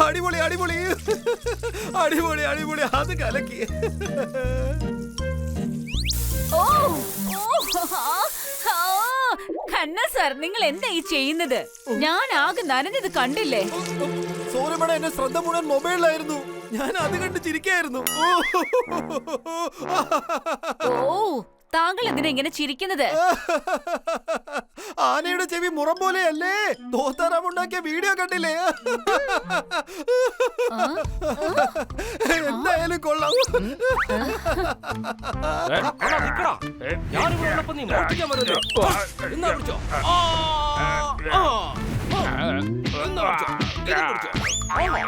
അടിപൊളി അടിപൊളി അടിപൊളി അടിപൊളി അത് കലക്കി. ഖന്ന സർ, നിങ്ങൾ എന്താ ഈ ചെയ്യുന്നത്? ഞാൻ ആകെ നനഞ്ഞത് കണ്ടില്ലേ? സോറി മേഡം, എന്റെ ശ്രദ്ധ മുഴുവൻ മൊബൈലിലായിരുന്നു. ഞാൻ അത് കണ്ട് ചിരിക്കായിരുന്നു. ഓ, താങ്കൾ എന്തിനാ ഇങ്ങനെ ചിരിക്കുന്നത്? ആനയുടെ ചെവി മുറം പോലെയല്ലേ? തോത്താറാമുണ്ടാക്കിയ വീഡിയോ കണ്ടില്ലേ? എന്തായാലും കൊള്ളാം.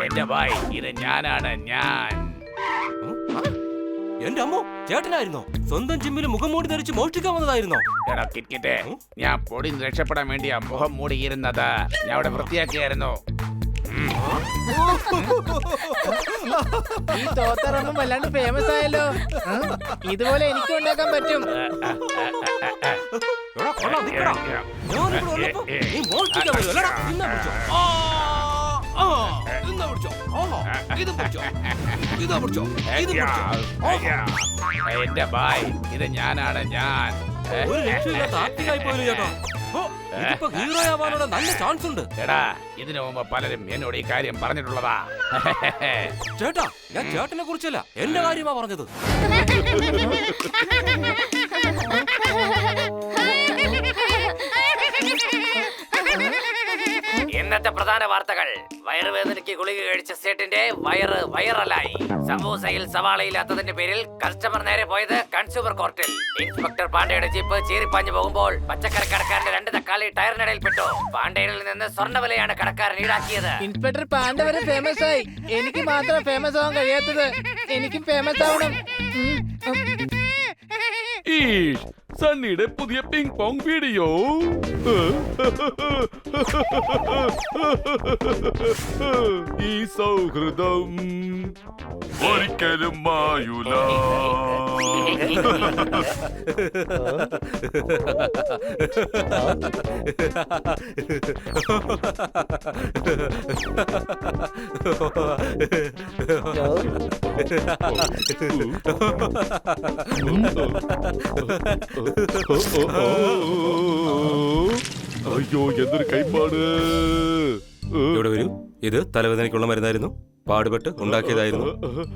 എന്റെ ഭായ്, ഇത് ഞാനാണ്. ഞാൻ എന്റെ അമ്മോ, ചേട്ടനായിരുന്നോ? സ്വന്തം ജിമ്മിൽ മുഖം മൂടി ധരിച്ച് മോഷ്ടിക്കാൻ വന്നതായിരുന്നോ? എടാ കിറ്റ്കിറ്റെ, ഞാൻ പൊടി രക്ഷപ്പെടാൻ വേണ്ടിയാ മുഖം മൂടിയിരുന്നത്. ഞാൻ അവിടെ വൃത്തിയാക്കിയായിരുന്നു. ഈ തോത്തറമ്മ വല്ലാണ്ട് ഫേമസ് ആയല്ലോ. ഇതുപോലെ എനിക്കും ഉണ്ടാക്കാൻ പറ്റും. എന്റെ ഭായ്, ഇത് ഞാനാണ്. ഞാൻ ഒരു രക്ഷയില്ലാത്ത ആക്ടിംഗായി പോയില്ല ചേട്ടാ. ഇതിപ്പോ ഹീറോ ആവാനുള്ള നല്ല ചാൻസ് ഉണ്ട്. എടാ, ഇതിനു മുമ്പ് പലരും എന്നോട് ഈ കാര്യം പറഞ്ഞിട്ടുള്ളതാ. ചേട്ടാ, ഞാൻ ചേട്ടനെ കുറിച്ചല്ല, എന്റെ കാര്യമാ പറഞ്ഞത്. ഇന്നത്തെ പ്രധാന വാർത്തകൾ. വയറുവേദനയ്ക്ക് ഗുളിക കഴിച്ച സേട്ടിന്റെ വയറ് വൈറലായി. സമൂസയിൽ സവാളയില്ലാത്തതിന്റെ പേരിൽ കസ്റ്റമർ നേരെ പോയത് കൺസ്യൂമർ കോർട്ടിൽ. ഇൻസ്പെക്ടർ പാണ്ഡെയുടെ ജീപ്പ് ചീറിപ്പാഞ്ഞു പോകുമ്പോൾ പച്ചക്കറി കടക്കാരന്റെ 2 തക്കാളി ടയറിനിടയിൽപ്പെട്ടു. പാണ്ഡെയിൽ നിന്ന് സ്വർണ്ണവിലയാണ് കടക്കാരൻ ഈടാക്കിയത്. ഇൻസ്പെക്ടർ പാണ്ഡെ വരെ ഫേമസ് ആയി. എനിക്ക് മാത്രം ഫേമസ് ആവാൻ കഴിയാത്തത്. എനിക്കും ഫേമസ് ആവണം. സണ്ണിയുടെ പുതിയ പിങ് പോങ് വീഡിയോ. ഈ സൗഹൃദം ഒരിക്കലും മായൂല. അയ്യോ, എന്തൊരു കൈപ്പാട്. ഇവിടെ വരൂ. ഇത് തലവേദനയ്ക്കുള്ള മരുന്നായിരുന്നു. പാടുപെട്ട് ഉണ്ടാക്കിയതായിരുന്നു.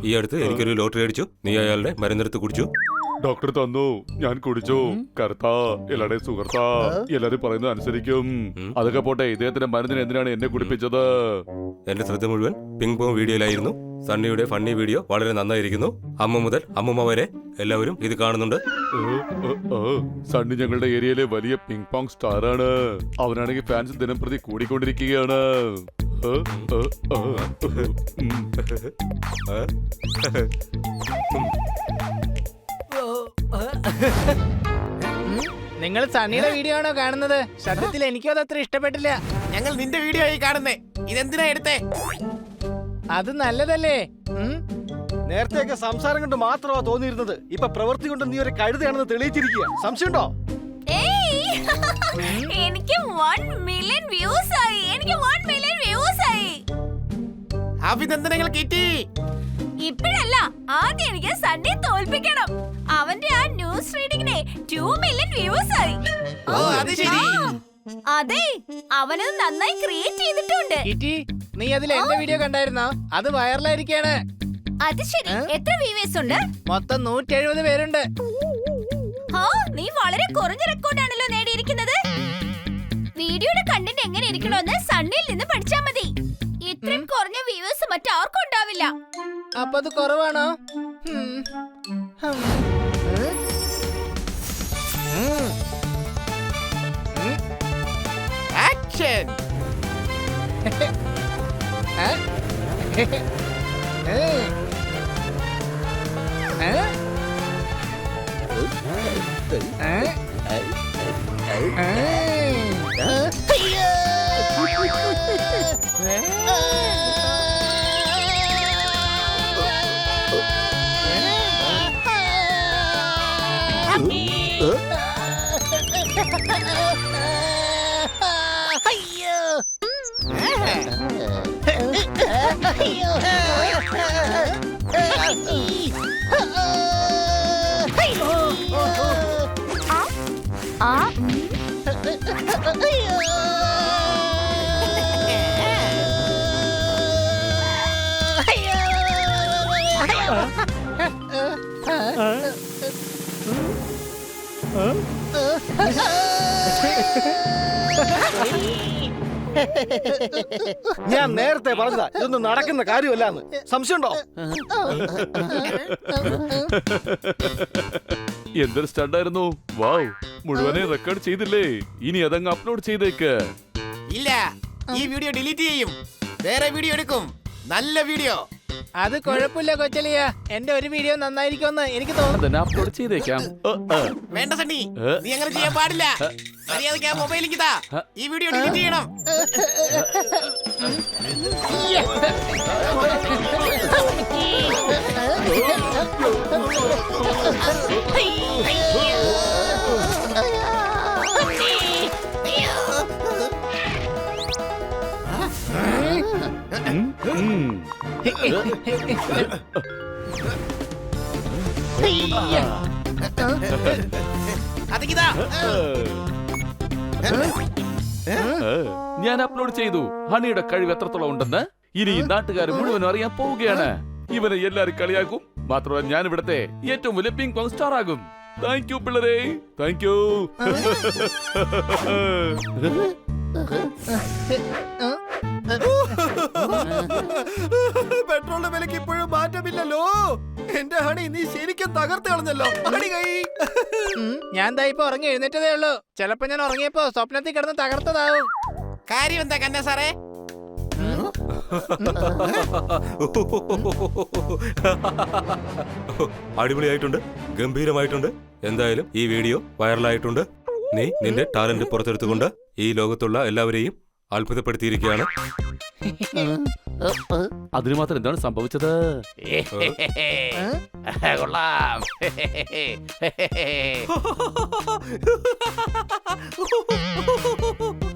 ഈ അടുത്ത് എനിക്കൊരു ലോട്ടറി അടിച്ചു. നീ അയാളുടെ മരുന്നെടുത്ത് കുടിച്ചു. ഡോക്ടർ തന്നു, ഞാൻ കുടിച്ചു. കറുത്താ എല്ലാടെയും സുഹൃത്താ, എല്ലാരും പറയുന്നത് അനുസരിക്കും. അതൊക്കെ പോട്ടെ, ഇദ്ദേഹത്തിന്റെ മരുന്നിന് എന്തിനാണ് എന്നെ കുടിപ്പിച്ചത്? എന്റെ ശ്രദ്ധ മുഴുവൻ പിങ് പോങ് വീഡിയോയിലായിരുന്നു. സണ്ണിയുടെ ഫണ്ണി വീഡിയോ വളരെ നന്നായിരിക്കുന്നു. അമ്മ മുതൽ അമ്മൂമ്മ വരെ എല്ലാവരും ഇത് കാണുന്നുണ്ട്. സണ്ണി ഞങ്ങളുടെ ഏരിയയിലെ വലിയ പിങ് പോങ് സ്റ്റാറാണ്. അവനാണെങ്കിൽ ഫാൻസ് ദിനം പ്രതി കൂടിക്കൊണ്ടിരിക്കുകയാണ്. നിങ്ങൾ സണ്ണിയുടെ വീഡിയോ ആണോ കാണുന്നത്? സത്യത്തിൽ എനിക്കും അത് അത്ര ഇഷ്ടപ്പെട്ടില്ല. ഞങ്ങൾ നിന്റെ വീഡിയോ ആയി കാണുന്നേ. ഇതെന്തിനാ എടുത്തേ? അത് നല്ലതല്ലേ? നേരത്തെയൊക്കെ സംസാരം കൊണ്ട് മാത്രമാ തോന്നിയിരുന്നത്. ഇപ്പൊ പ്രവൃത്തി കൊണ്ട് നീ ഒരു കഴുതയാണെന്ന് തെളിയിച്ചിരിക്കുക. സംശയമുണ്ടോ? എനിക്ക് 1 മില്യൺ വ്യൂസ് ആയി. അഭിനന്ദനങ്ങൾ കിട്ടി. ഇപ്പോഴല്ല, ആദ്യം എനിക്ക് സണ്ണിയെ തോൽപ്പിക്കണം. അവന്റെ ആ ന്യൂസ് റീഡിങ്ങിനെ 2 മില്യൺ വ്യൂസ് ആയി. അതെ, അവനത് നന്നായി ക്രിയേറ്റ് ചെയ്തിട്ടുണ്ട്. കിറ്റി, നീ അതിൽ എന്റെ വീഡിയോ കണ്ടായിരുന്നോ? അത് വൈറലായിരിക്കാണ്. അത് ശരി. എത്ര വ്യൂവേഴ്സ് ഉണ്ട്? മൊത്തം 170 പേരുണ്ട്. നീ വളരെ കുറഞ്ഞ റെക്കോർഡാണല്ലോ നേടിയിരിക്കുന്നത്. വീഡിയോയുടെ കണ്ടന്റ് എങ്ങനെ ഇരിക്കണമെന്ന് സണ്ണിയിൽ നിന്ന് പഠിച്ചാ മതി. ഇത്രയും കുറഞ്ഞ വ്യൂവേഴ്സ് മറ്റാർക്കും ഉണ്ടാവില്ല. അപ്പൊ അത് കുറവാണോ? ആക്ഷൻ. ഞാൻ നേരത്തെ പറഞ്ഞതാ ഇതൊന്നും നടക്കുന്ന കാര്യമല്ലാന്ന്. സംശയമുണ്ടോ? എന്തൊരു സ്റ്റണ്ടായിരുന്നു. വാവ്, മുഴുവനെ റെക്കോർഡ് ചെയ്തില്ലേ? ഇനി അതങ്ങ് അപ്ലോഡ് ചെയ്തേക്ക്. ഇല്ല, ഈ വീഡിയോ ഡിലീറ്റ് ചെയ്യും, വേറെ വീഡിയോ എടുക്കും. നല്ല വീഡിയോ. അത് കുഴപ്പമില്ല കൊച്ചലിയ, എന്റെ ഒരു വീഡിയോ നന്നായിരിക്കുമെന്ന് എനിക്ക് തോന്നുന്നു. അതന്നെ അപ്ലോഡ് ചെയ്തേക്കാം. വേണ്ട സണ്ണി, നീ അങ്ങനെ ചെയ്യാൻ പാടില്ല. മര്യാദയ്ക്ക് ആ മൊബൈലിലേക്ക് താ. ഈ വീഡിയോ ഡിലീറ്റ് ചെയ്യണം. അതിക്കിതാ. ഞാൻ അപ്ലോഡ് ചെയ്തു. ഹണിയുടെ കഴിവ് എത്രത്തോളം ഉണ്ടെന്ന് ഇനി നാട്ടുകാർ മുഴുവനും അറിയാൻ പോവുകയാണ്. ഇവനെ എല്ലാരും കളിയാക്കും. മാത്രമല്ല ഞാൻ ഇവിടത്തെ ഏറ്റവും വലിയ പിങ് പോങ് സ്റ്റാർ ആകും. താങ്ക് യു പിള്ളേരെ, താങ്ക് യു. പെട്രോളിന്റെ വിലക്ക് ഇപ്പോഴും മാറ്റമില്ലല്ലോ. എന്റെ ഹണി, നീ ശരിക്കും തകർത്ത് കളഞ്ഞല്ലോ. ഹണി കൈ. ഞാൻ ദാ ഇപ്പൊ ഉറങ്ങി എഴുന്നേറ്റതേ ഉള്ളൂ. ചിലപ്പോ ഞാൻ ഉറങ്ങിയപ്പോ സ്വപ്നത്തിൽ കിടന്ന് തകർത്തതാവും. കാര്യം എന്താ കന്ന സാറേ? അടിപൊളിയായിട്ടുണ്ട്, ഗംഭീരമായിട്ടുണ്ട്. എന്തായാലും ഈ വീഡിയോ വൈറലായിട്ടുണ്ട്. നീ നിന്റെ ടാലന്റ് പുറത്തെടുത്തുകൊണ്ട് ഈ ലോകത്തുള്ള എല്ലാവരെയും അത്ഭുതപ്പെടുത്തിയിരിക്കുകയാണ്. അതിന് മാത്രം എന്താണ് സംഭവിച്ചത്? കൊള്ളാം.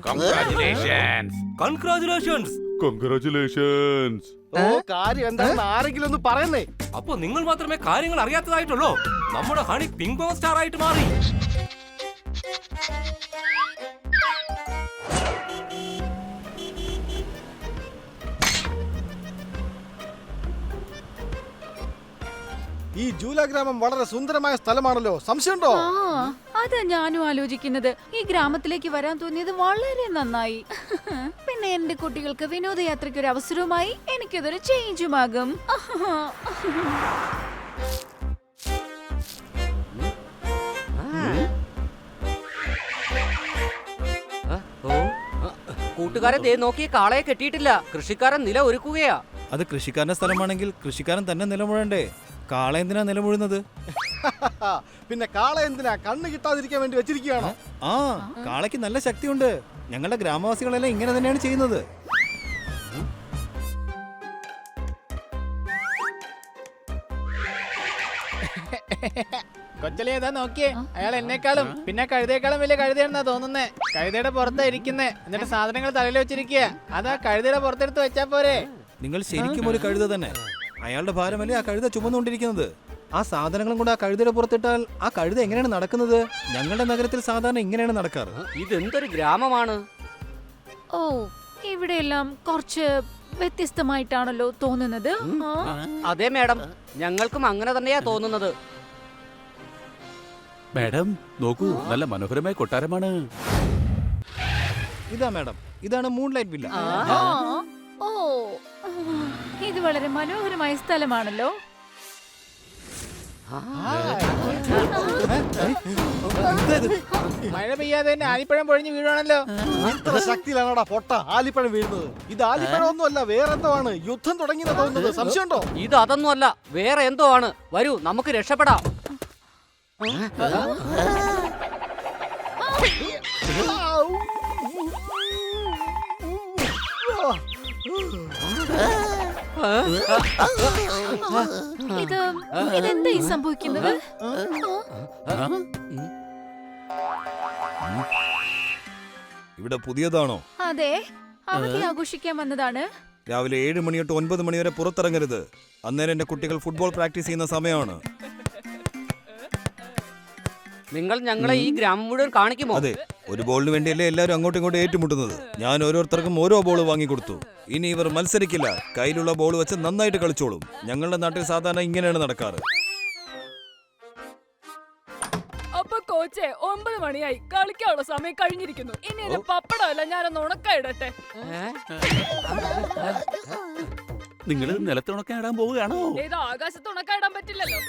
കൺഗ്രാചുലേഷൻസ്. കൺഗ്രാചുലേഷൻസ്. ഓ, കാര്യം എന്താണെന്ന് ആരെങ്കിലും ഒന്ന് പറയുന്നേ. അപ്പൊ നിങ്ങൾ മാത്രമേ കാര്യങ്ങൾ അറിയാത്തതായിട്ടുള്ളൂ. നമ്മുടെ ഹണി പിങ് പോങ് സ്റ്റാർ ആയിട്ട് മാറി. ഈ ജൂല ഗ്രാമം വളരെ സുന്ദരമായ സ്ഥലമാണല്ലോ. സംശയമുണ്ടോ? അതാ ഞാനും ആലോചിക്കുന്നത്. ഈ ഗ്രാമത്തിലേക്ക് വരാൻ തോന്നിയത് വളരെ നന്നായി. പിന്നെ എന്റെ കുട്ടികൾക്ക് വിനോദയാത്രയ്ക്ക് ഒരു അവസരവുമായി, എനിക്കതൊരു ചേഞ്ചുമാകും. കൂട്ടുകാരെ ദേ നോക്കിയ കാളയെ കെട്ടിയിട്ടില്ല. കൃഷിക്കാരൻ നില ഒരുക്കുകയാ. അത് കൃഷിക്കാരന്റെ സ്ഥലമാണെങ്കിൽ കൃഷിക്കാരൻ തന്നെ നിലമുഴണ്ടേ? കാള എന്തിനാ നിലമുഴുന്നത്? പിന്നെ കാള എന്തിനാ? കണ്ണ് കിട്ടാതിരിക്കാൻ വേണ്ടി വെച്ചിരിക്കുകയാണോ? ആ, കാളയ്ക്ക് നല്ല ശക്തിയുണ്ട്. ഞങ്ങളുടെ ഗ്രാമവാസികളെല്ലാം ഇങ്ങനെ തന്നെയാണ് ചെയ്യുന്നത്. കൊച്ചലിയ ഇതാ നോക്കിയേ, അയാൾ എന്നെക്കാളും പിന്നെ കഴുതയേക്കാളും വലിയ കഴുതയാണെന്നാ തോന്നുന്നേ. കഴുതയുടെ പുറത്താ ഇരിക്കുന്നേ, എന്നിട്ട് സാധനങ്ങൾ തലയിൽ വെച്ചിരിക്കുക. അതാ കഴുതയുടെ പുറത്തെടുത്ത് വെച്ചാ പോരെ. നിങ്ങൾ ശരിക്കും ഒരു കഴുത തന്നെ. അയാളുടെ ഭാരമല്ലേ ആ കഴുത ചുമന്നുകൊണ്ടിരിക്കുന്നത്. ആ സാധനങ്ങളും കൊണ്ട് ആ കഴുതയുടെ പുറത്തിട്ടാൽ ആ കഴുത എങ്ങനെയാണ് നടക്കുന്നത്? ഞങ്ങളുടെ നഗരത്തിൽ സാധാരണ ഇങ്ങനെയാണ് നടക്കാറ്. ഇതെന്തൊരു ഗ്രാമമാണ്. ഓ, ഇവിടെയെല്ലാം കുറച്ച് വ്യത്യസ്തമായിട്ടാണല്ലോ തോന്നുന്നത്. അതെ മാഡം, ഞങ്ങൾക്കും അങ്ങനെ തന്നെയാ തോന്നുന്നത്. മാഡം നോക്കൂ, നല്ല മനോഹരമായ കൊട്ടാരമാണ്. ഇതാ മാഡം, ഇതാണ് മൂൺലൈറ്റ് വില്ല. ഓ, ഇത് വളരെ മനോഹരമായ സ്ഥലമാണല്ലോ. മഴ പെയ്യാതെ തന്നെ ആലിപ്പഴം പൊഴിഞ്ഞ് വീഴാണല്ലോ. ഇത്ര ശക്തിയിലാണോടാ പൊട്ട ആലിപ്പഴം വീഴുന്നത്? ഇത് ആലിപ്പഴം ഒന്നുമല്ല, വേറെന്തോ ആണ്. യുദ്ധം തുടങ്ങിയെന്ന് തോന്നുന്നത്. സംശയമുണ്ടോ? ഇത് അതൊന്നും അല്ല, വേറെ എന്തോ ആണ്. വരൂ നമുക്ക് രക്ഷപ്പെടാം. ഇതെന്തായി സംഭവിക്കുന്നത്? ഇവിടെ പുതിയതാണോ? അതെ, അവധി ആഘോഷിക്കാൻ വന്നതാണ്. രാവിലെ 7 മണി തൊട്ട് 9 മണി വരെ പുറത്തിറങ്ങരുത്. അന്നേരം എന്റെ കുട്ടികൾ ഫുട്ബോൾ പ്രാക്ടീസ് ചെയ്യുന്ന സമയമാണ്. നിങ്ങൾ ഞങ്ങളെ ഈ ഗ്രാമം മുഴുവൻ കാണിക്കുമോ? അതെ, ഒരു ബോളിന് വേണ്ടിയല്ലേ എല്ലാവരും അങ്ങോട്ടും ഇങ്ങോട്ടും ഏറ്റുമുട്ടുന്നത്. ഞാൻ ഓരോരുത്തർക്കും ഓരോ ബോൾ വാങ്ങിക്കൊടുത്തു. ഇനി ഇവർ മത്സരിക്കില്ല, കയ്യിലുള്ള ബോൾ വെച്ച് നന്നായിട്ട് കളിച്ചോളും. ഞങ്ങളുടെ നാട്ടിൽ സാധാരണ ഇങ്ങനെയാണ് നടക്കാറ്. അപ്പൊ കോച്ചെ 9 മണിയായി, കളിക്കാനുള്ള സമയം കഴിഞ്ഞിരിക്കുന്നു. ഇനി എന്റെ പപ്പടമല്ല, ഞാനൊന്ന് ഉണക്കായിടട്ടെ. നിങ്ങൾ നിലത്ത് ഉണക്കാൻ ഇടാൻ പോവുകയാണോ? ഇത് ആകാശത്ത് ഉണക്കായിടാൻ പറ്റില്ലല്ലോ.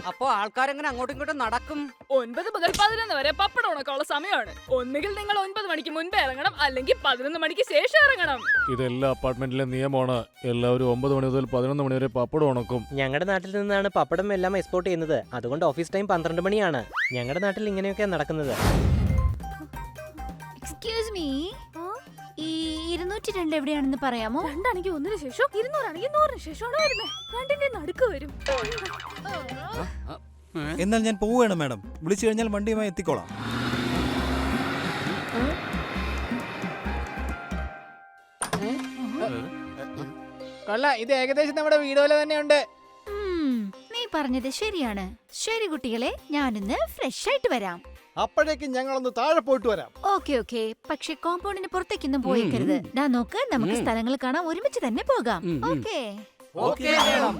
അപ്പൊ ആൾക്കാരെങ്ങനെ അങ്ങോട്ടും ഇങ്ങോട്ടും നടക്കും? 9 മുതൽ 11 വരെ പപ്പടം ഉണക്കാനുള്ള സമയമാണ്. ഒന്നുകിൽ നിങ്ങൾ 9 മണിക്ക് മുൻപേ ഇറങ്ങണം, അല്ലെങ്കിൽ 11 മണിക്ക് ശേഷം ഇറങ്ങണം. ഇതെല്ലാ അപ്പാർട്ട്മെന്റിലെ നിയമമാണ്. എല്ലാവരും 9 മണി മുതൽ 11 മണി വരെ പപ്പടം ഉണക്കും. ഞങ്ങളുടെ നാട്ടിൽ നിന്നാണ് പപ്പടം എല്ലാം എക്സ്പോർട്ട് ചെയ്യുന്നത്. അതുകൊണ്ട് ഓഫീസ് ടൈം 12 മണിയാണ്. ഞങ്ങളുടെ നാട്ടിൽ ഇങ്ങനെയൊക്കെയാണ് നടക്കുന്നത്. എക്സ്ക്യൂസ് മീ, ഈ 202 എവിടെയാണെന്ന് പറയാമോ? 2 ആണെങ്കിൽ 1 ശേഷം, 200 ആണെങ്കിൽ 100 ശേഷമാണ് വരുന്നത്. 2ന്റെ നടുക്ക് വരും. എന്നാൽ ഞാൻ പോവുകയാണ് മാഡം. വിളിച്ചു കഴിഞ്ഞാൽ വണ്ടിയുമായി എത്തിക്കോളാം. കൊള്ള, ഇത് ഏകദേശം നമ്മുടെ വീട് പോലെ തന്നെയുണ്ട്. നീ പറഞ്ഞത് ശരിയാണ്. ശരി കുട്ടികളെ, ഞാനൊന്ന് ഫ്രഷ് ആയിട്ട് വരാം. അപ്പോഴേക്കും ഞങ്ങളൊന്ന് താഴെ പോയിട്ട് വരാം. ഓക്കെ. പക്ഷെ കോമ്പൗണ്ടിന് പുറത്തേക്കൊന്നും പോയിക്കരുത്. ദാ നോക്ക്, നമുക്ക് സ്ഥലങ്ങൾ കാണാൻ ഒരുമിച്ച് തന്നെ പോകാം. ഓക്കെ. Okay madam.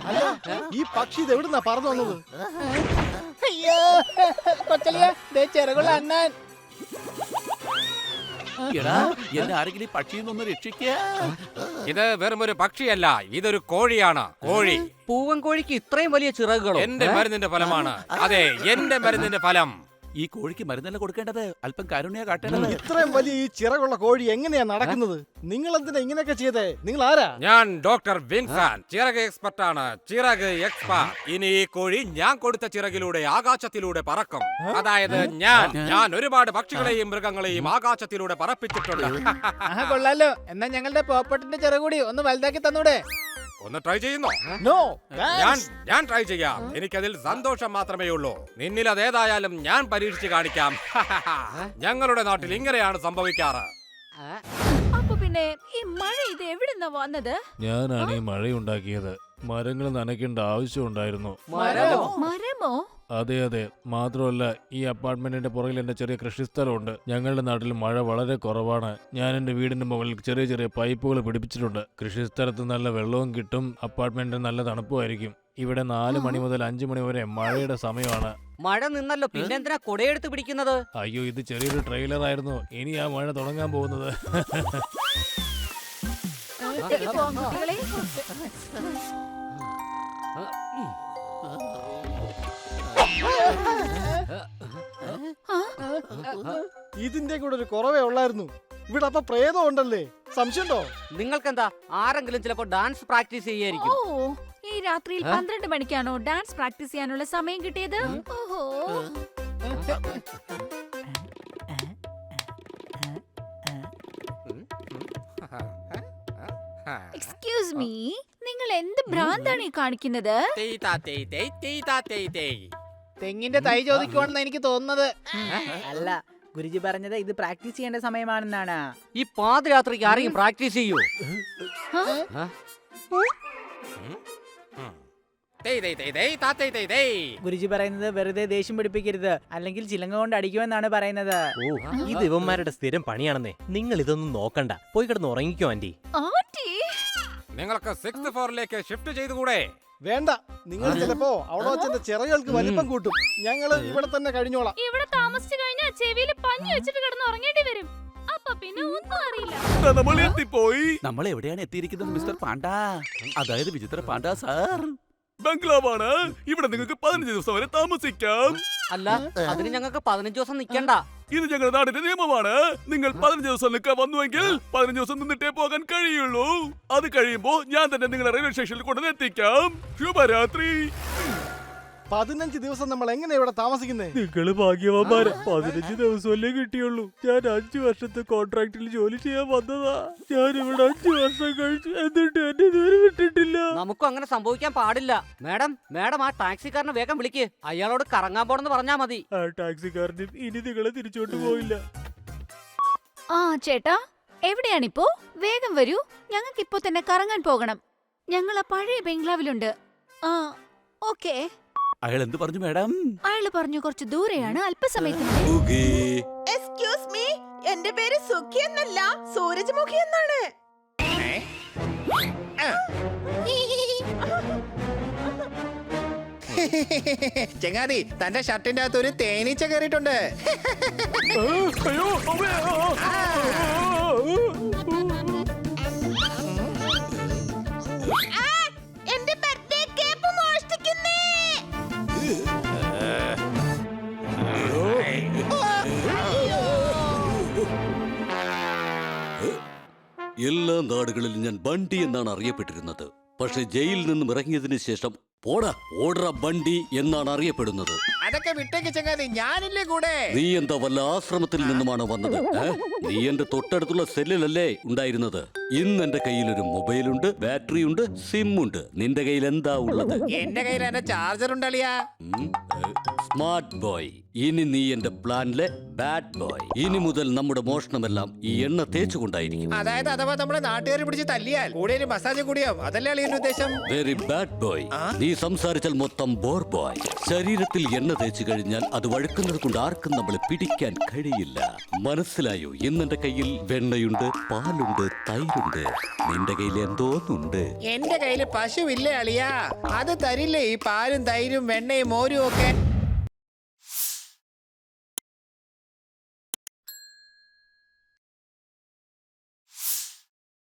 അല്ല, ഈ പക്ഷി ഇത് എവിടുന്നാ പറന്നു വന്നത്? അയ്യോ കൊച്ചലിയ, ദേ ചിറകുള്ള അണ്ണാൻ. എടാ, എന്നെ ആരെങ്കിലും ഈ പക്ഷിയിൽ നിന്നൊന്ന് രക്ഷിക്കുക. ഇത് വെറും ഒരു പക്ഷിയല്ല, ഇതൊരു കോഴിയാണ്. കോഴി. പൂവൻ കോഴിക്ക് ഇത്രയും വലിയ ചിറകുകളോ? എന്റെ മരുന്നിന്റെ ഫലമാണ്. അതെ, എന്റെ മരുന്നിന്റെ ഫലം. ഈ കോഴിക്ക് മരുന്നല്ല കൊടുക്കേണ്ടത്, അല്പം കാരുണ്യ കാട്ടേണ്ടത്. ഇത്രയും വലിയ ഈ ചിറകുള്ള കോഴി എങ്ങനെയാ നടക്കുന്നത്? നിങ്ങൾ എന്തിനാ ഇങ്ങനെയൊക്കെ ചെയ്തേ? നിങ്ങൾ ആരാ? ഞാൻ ഡോക്ടർ വിൻസാൻ, ചിറക് എക്സ്പെർട്ട് ആണ്. ചിറക് എക്സ്പെർട്ട്. ഇനി ഈ കോഴി ഞാൻ കൊടുത്ത ചിറകിലൂടെ ആകാശത്തിലൂടെ പറക്കും. അതായത് ഞാൻ ഒരുപാട് പക്ഷികളെയും മൃഗങ്ങളെയും ആകാശത്തിലൂടെ പറപ്പിച്ചിട്ടുണ്ട്. കൊള്ളാലോ. എന്നാ ഞങ്ങളുടെ പോപ്പട്ടിന്റെ ചിറകൂടി ഒന്ന് വലുതാക്കി തന്നൂടെ? ഒന്ന് ട്രൈ ചെയ്യുന്നോ? നോ. ഞാൻ ട്രൈ ചെയ്യാം. എനിക്കതിൽ സന്തോഷം മാത്രമേ ഉള്ളൂ. നിന്നിൽ അതേതായാലും ഞാൻ പരീക്ഷിച്ച് കാണിക്കാം. ഞങ്ങളുടെ നാട്ടിൽ ഇങ്ങനെയാണ് സംഭവിക്കാറ്. അപ്പൊ പിന്നെ ഈ മഴ ഇത് എവിടുന്നാ വന്നത്? ഞാനാണ് ഈ മഴയുണ്ടാക്കിയത്. മരങ്ങൾ നനയ്ക്കേണ്ട ആവശ്യമുണ്ടായിരുന്നു. മരമോ? അതെ. മാത്രമല്ല, ഈ അപ്പാർട്ട്മെന്റിന്റെ പുറകിൽ എന്റെ ചെറിയ കൃഷിസ്ഥലമുണ്ട്. ഞങ്ങളുടെ നാട്ടിൽ മഴ വളരെ കുറവാണ്. ഞാൻ എന്റെ വീടിന്റെ മുകളിൽ ചെറിയ ചെറിയ പൈപ്പുകൾ പിടിപ്പിച്ചിട്ടുണ്ട്. കൃഷിസ്ഥലത്ത് നല്ല വെള്ളവും കിട്ടും, അപ്പാർട്ട്മെന്റിന് നല്ല തണുപ്പുമായിരിക്കും. ഇവിടെ 4 മണി മുതൽ 5 മണി വരെ മഴയുടെ സമയമാണ്. മഴ നിന്നല്ലോ, പിന്നെ എന്തിനാ കുടയെടുത്ത് പിടിക്കുന്നത്? അയ്യോ, ഇത് ചെറിയൊരു ട്രെയിലർ ആയിരുന്നു. ഇനി ആ മഴ തുടങ്ങാൻ പോകുന്നത്. അകത്തേക്ക് പോകാം കുട്ടികളെ. ഇതിന്റെ കൂടെ ഒരു കുറവേ ഉള്ളായിരുന്നു. ഇവിടെ അപ്പൊ പ്രേതം ഉണ്ടല്ലേ? സംശയമുണ്ടോ? നിങ്ങൾക്കെന്താ, ആരെങ്കിലും ചിലപ്പോ ഡാൻസ് പ്രാക്ടീസ് ചെയ്യായിരിക്കും. ഓ, ഈ രാത്രിയിൽ 12 മണിക്കാണോ ഡാൻസ് പ്രാക്ടീസ് ചെയ്യാനുള്ള സമയം കിട്ടിയത്? ഓഹോ. എക്സ്ക്യൂസ് മീ, നിങ്ങൾ എന്ത് ഭ്രാന്താണ് ഈ കാണിക്കുന്നത്? തെങ്ങിന്റെ തൈ ചോദിക്കുവാണെന്ന് എനിക്ക് തോന്നുന്നത്. അല്ല, ഗുരുജി പറഞ്ഞത് ഇത് പ്രാക്ടീസ് ചെയ്യേണ്ട സമയമാണെന്നാണ്. ഈ പാതിരാത്രിക്ക് ആരെയും പ്രാക്ടീസ് ചെയ്യൂ? ഗുരുജി പറയുന്നത് വെറുതെ ദേഷ്യം പിടിപ്പിക്കരുത്, അല്ലെങ്കിൽ ചിലങ്ക കൊണ്ട് അടിക്കുമെന്നാണ് പറയുന്നത്. ഓ, ഇത് ഇവന്മാരുടെ സ്ഥിരം പണിയാണെന്നേ. നിങ്ങൾ ഇതൊന്നും നോക്കണ്ട, പോയി കിടന്ന് ഉറങ്ങിക്കോ ആന്റി. നിങ്ങൾക്ക് 6th ഫ്ലോറിലേക്ക് ഷിഫ്റ്റ് ചെയ്തുകൂടെ? വേണ്ട, നിങ്ങൾ ചിലപ്പോ അവിടെ വെച്ചെന്റെ ചിറകൾക്ക് വലിപ്പം കൂട്ടും. ഞങ്ങള് ഇവിടെ തന്നെ കഴിഞ്ഞോളാം. ഇവിടെ താമസിച്ചു കഴിഞ്ഞാൽ ചെവിയിൽ പഞ്ഞി വെച്ചിട്ട് കിടന്ന് ഉറങ്ങേണ്ടി വരും. അപ്പൊ പിന്നെ ഒന്നും അറിയില്ല. നമ്മൾ എത്തിപ്പോയി. നമ്മൾ എവിടെയാണ് എത്തിയിരിക്കുന്നത് മിസ്റ്റർ പാണ്ഡ? അതായത് വിചിത്ര പാണ്ഡ സാർ. ബംഗ്ലാവാണ്. ഇവിടെ നിങ്ങൾക്ക് 15 ദിവസം വരെ താമസിക്കാം. അല്ല, അതിന് ഞങ്ങൾക്ക് 15 ദിവസം നിൽക്കണ്ട. ഇത് ഞങ്ങളുടെ നാടിന്റെ നിയമമാണ്. നിങ്ങൾ 15 ദിവസം നിൽക്കാൻ വന്നുവെങ്കിൽ 15 ദിവസം നിന്നിട്ടേ പോകാൻ കഴിയുള്ളൂ. അത് കഴിയുമ്പോ ഞാൻ തന്നെ നിങ്ങളെ റെയിൽവേ സ്റ്റേഷനിൽ കൊണ്ടുവന്ന് എത്തിക്കാം. ശുഭരാത്രി. 15 ദിവസം നമ്മൾ എങ്ങനെ ഇവിടെ താമസിക്കുന്നേ? നിങ്ങള് ഭാഗ്യവാന്മാരെ. 15 ദിവസമല്ലേ കിട്ടിയുള്ളൂ. ഞാൻ 5 വർഷത്തെ കോൺട്രാക്റ്റിൽ ജോലി ചെയ്യാൻ വന്നതാ. ഞാൻ ഇവിടെ 5 വർഷം കഴിച്ചു, എന്നിട്ട് എന്നെ ഇതുവരെ വിട്ടിട്ടില്ല. നമുക്കും അങ്ങനെ സംഭവിക്കാൻ പാടില്ല. മാഡം ആ ടാക്സിക്കാരനെ വേഗം വിളിക്ക്. അയാളോട് കറങ്ങാൻ പോണെന്ന് പറഞ്ഞാ മതി. ആ ടാക്സിക്കാരനും ഇനി നിങ്ങളെ തിരിച്ചോണ്ട് പോയില്ല. ആ ചേട്ടാ, എവിടെയാണിപ്പോ? വേഗം വരൂ, ഞങ്ങൾക്ക് ഇപ്പോ തന്നെ കറങ്ങാൻ പോകണം. ഞങ്ങൾ ആ പഴയ ബംഗ്ലാവിലുണ്ട്. ആ ഓക്കേ. അയാൾ എന്ത് പറഞ്ഞു മാഡം? അയാള് പറഞ്ഞു കുറച്ച് ദൂരെയാണ്, അല്പസമയത്തിന്. എക്സ്ക്യൂസ് മീ, എന്റെ പേര് സുഖി എന്നല്ല, സൂരജ്മുഖി എന്നാണ്. ചെങ്ങാതി, തന്റെ ഷർട്ടിന്റെ അകത്ത് ഒരു തേനീച്ച കയറിയിട്ടുണ്ട്. എന്റെ ബർത്ത്ഡേ കേക്ക് മോഷ്ടിക്കുന്നേ. എല്ലാ നാടുകളിലും ഞാൻ ബണ്ടി എന്നാണ് അറിയപ്പെട്ടിരുന്നത്. പക്ഷെ ജയിലിൽ നിന്നും ഇറങ്ങിയതിനു ശേഷം ഓടറ ബണ്ടി എന്നാണ് അറിയപ്പെടുന്നത്. അതൊക്കെ വിട്ടേക്ക് ചെങ്ങാതി, ഞാനില്ലേ കൂടെ. നീ എന്താ വല്ല ആശ്രമത്തിൽ നിന്നുമാണോ വന്നത്? നീ എന്റെ തൊട്ടടുത്തുള്ള സെല്ലിലല്ലേ ഉണ്ടായിരുന്നത്? ഇന്ന് എന്റെ കയ്യിലൊരു മൊബൈലുണ്ട്, ബാറ്ററി ഉണ്ട്, സിം ഉണ്ട്. നിന്റെ കയ്യിൽ എന്താ ഉള്ളത്? എന്റെ കയ്യിൽ എന്റെ ചാർജർ ഉണ്ടളിയാ. Smart boy. ഇനി നീ എന്റെ പ്ലാനിലെ ബാഡ് ബോയ്. ഇനി മുതൽ നമ്മുടെ മോഷണമെല്ലാം ഈ എണ്ണ തേച്ചുകൊണ്ടായിരിക്കും. അതായത് അഥവാ നമ്മളെ നാട്ടുകാരെ പിടിച്ച് തല്ലിയാൽ കൂടെ ഒരു മസാജ് കൂടിയോ? അതല്ലേ അളിയന്റെ ഉദ്ദേശം? Very bad boy. നീ സംസാരിച്ചാൽ മൊത്തം ബോർ ബോയ്. ശരീരത്തിൽ എണ്ണ തേച്ചു കഴിഞ്ഞാൽ അത് വഴുക്കുന്നത് കൊണ്ട് ആർക്കും നമ്മളെ പിടിക്കാൻ കഴിയില്ല. മനസ്സിലായോ? ഇന്നെന്റെ കയ്യിൽ വെണ്ണയുണ്ട്, പാലുണ്ട്, തൈരുണ്ട്. നിന്റെ കയ്യിൽ എന്തോന്നുണ്ട്? എന്റെ കയ്യിൽ പശുവില്ലേ അളിയാ? അത് തരില്ലേ ഈ പാലും തൈരും വെണ്ണയും മോരും ഒക്കെ?